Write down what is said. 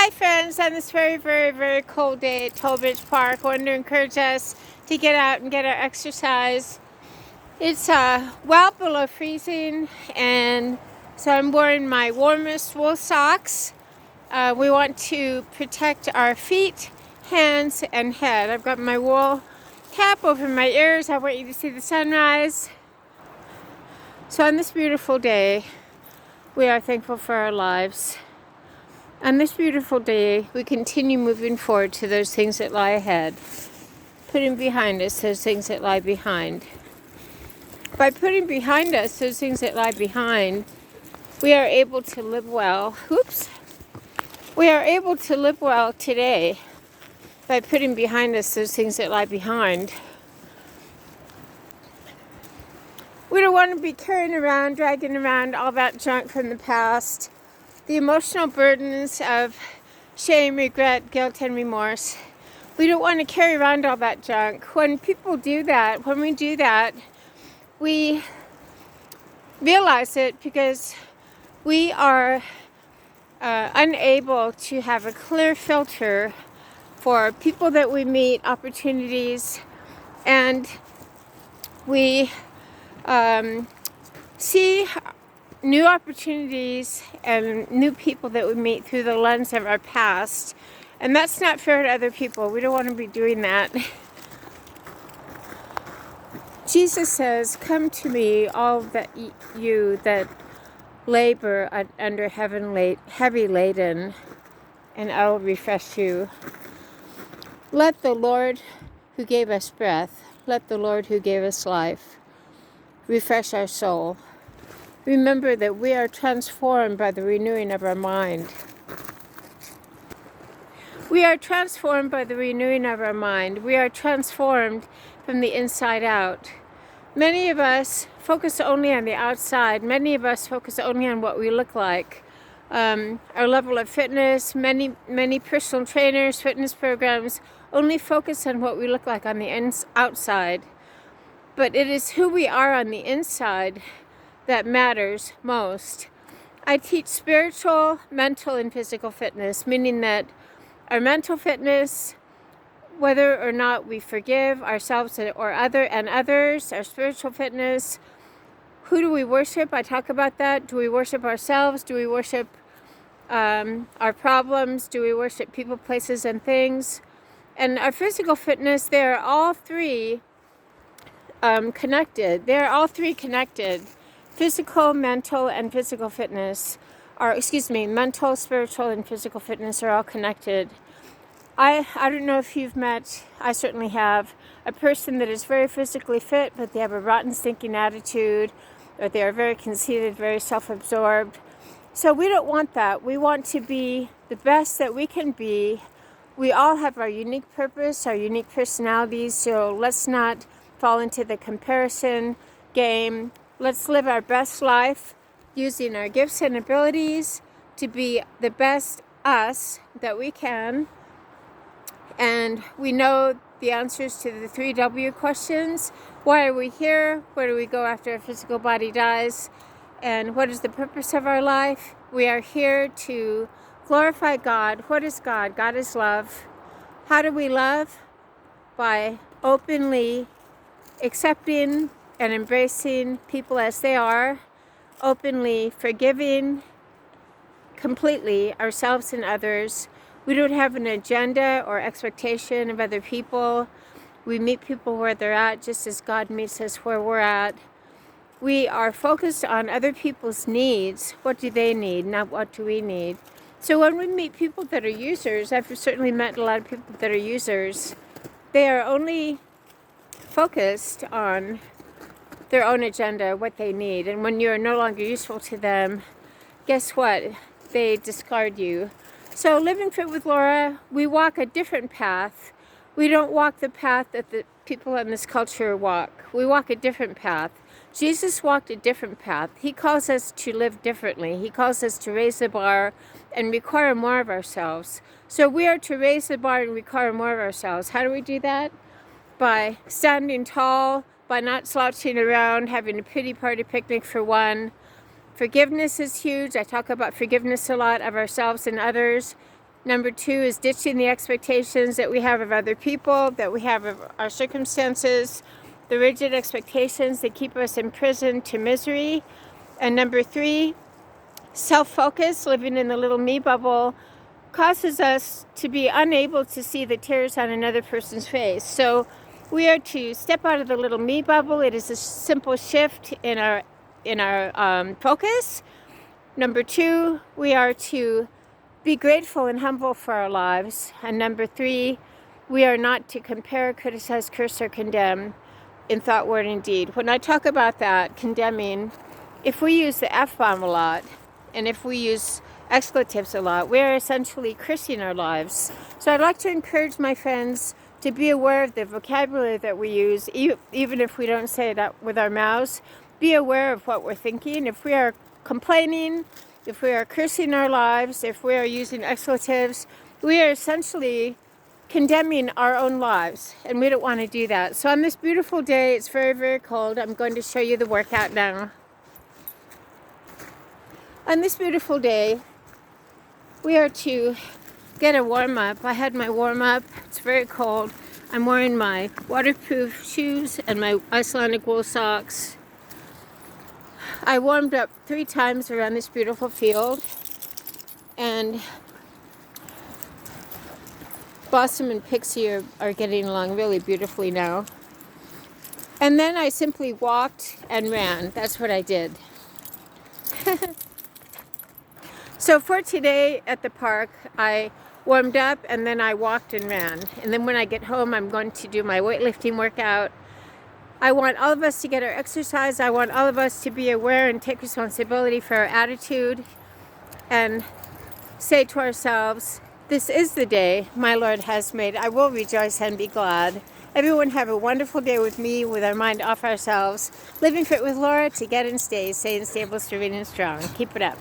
Hi friends, on this very, very, very cold day at Tollbridge Park, I wanted to encourage us to get out and get our exercise. It's well below freezing, and so I'm wearing my warmest wool socks. We want to protect our feet, hands, and head. I've got my wool cap over my ears. I want you to see the sunrise. So on this beautiful day, we are thankful for our lives. On this beautiful day, we continue moving forward to those things that lie ahead, putting behind us those things that lie behind. By putting behind us those things that lie behind, we are able to live well. We are able to live well today by putting behind us those things that lie behind. We don't want to be carrying around, dragging around all that junk from the past. The emotional burdens of shame, regret, guilt, and remorse. We don't want to carry around all that junk. When we do that, we realize it because we are unable to have a clear filter for people that we meet, opportunities, and we see new opportunities and new people that we meet through the lens of our past. And that's not fair to other people. We don't want to be doing that. Jesus says, "Come to me, all that you that labor under heavy laden, and I will refresh you." Let the Lord who gave us breath, let the Lord who gave us life, refresh our soul. Remember that we are transformed by the renewing of our mind. We are transformed by the renewing of our mind. We are transformed from the inside out. Many of us focus only on the outside. Many of us focus only on what we look like. Our level of fitness, many personal trainers, fitness programs only focus on what we look like on the outside. But it is who we are on the inside that matters most. I teach spiritual, mental, and physical fitness, meaning that our mental fitness, whether or not we forgive ourselves or others, our spiritual fitness, who do we worship? I talk about that. Do we worship ourselves? Do we worship our problems? Do we worship people, places, and things? And our physical fitness, they are all three connected. They are all three connected. Mental, spiritual, and physical fitness are all connected. I don't know if you've met, I certainly have, a person that is very physically fit, but they have a rotten, stinking attitude, or they are very conceited, very self-absorbed. So we don't want that. We want to be the best that we can be. We all have our unique purpose, our unique personalities, so let's not fall into the comparison game. Let's live our best life using our gifts and abilities to be the best us that we can. And we know the answers to the 3W questions. Why are we here? Where do we go after our physical body dies? And what is the purpose of our life? We are here to glorify God. What is God? God is love. How do we love? By openly accepting and embracing people as they are, openly forgiving completely ourselves and others. We don't have an agenda or expectation of other people. We meet people where they're at, just as God meets us where we're at. We are focused on other people's needs. What do they need, not what do we need? So when we meet people that are users, I've certainly met a lot of people that are users, they are only focused on their own agenda, what they need. And when you're no longer useful to them, guess what? They discard you. So Living Fit with Laura, we walk a different path. We don't walk the path that the people in this culture walk. We walk a different path. Jesus walked a different path. He calls us to live differently. He calls us to raise the bar and require more of ourselves. So we are to raise the bar and require more of ourselves. How do we do that? By standing tall, by not slouching around, having a pity party picnic for one. Forgiveness is huge. I talk about forgiveness a lot of ourselves and others. Number 2 is ditching the expectations that we have of other people, that we have of our circumstances, the rigid expectations that keep us imprisoned to misery. And number 3, self-focus, living in the little me bubble, causes us to be unable to see the tears on another person's face. So we are to step out of the little me bubble. It is a simple shift in our focus. Number 2, we are to be grateful and humble for our lives. And number 3, we are not to compare, criticize, curse, or condemn in thought, word, and deed. When I talk about that, condemning, if we use the F-bomb a lot, and if we use expletives a lot, we're essentially cursing our lives. So I'd like to encourage my friends to be aware of the vocabulary that we use, even if we don't say it with our mouths. Be aware of what we're thinking. If we are complaining, if we are cursing our lives, if we are using expletives, we are essentially condemning our own lives, and we don't want to do that. So on this beautiful day, it's very, very cold. I'm going to show you the workout now. On this beautiful day, we are to get a warm-up. I had my warm-up. It's very cold. I'm wearing my waterproof shoes and my Icelandic wool socks. I warmed up 3 times around this beautiful field, and Blossom and Pixie are getting along really beautifully now. And then I simply walked and ran. That's what I did. So for today at the park, I warmed up and then I walked and ran. And then when I get home, I'm going to do my weightlifting workout. I want all of us to get our exercise. I want all of us to be aware and take responsibility for our attitude and say to ourselves, this is the day my Lord has made. I will rejoice and be glad. Everyone have a wonderful day with me, with our mind off ourselves. Living fit with Laura, to get and stay, staying stable, serving and strong. Keep it up.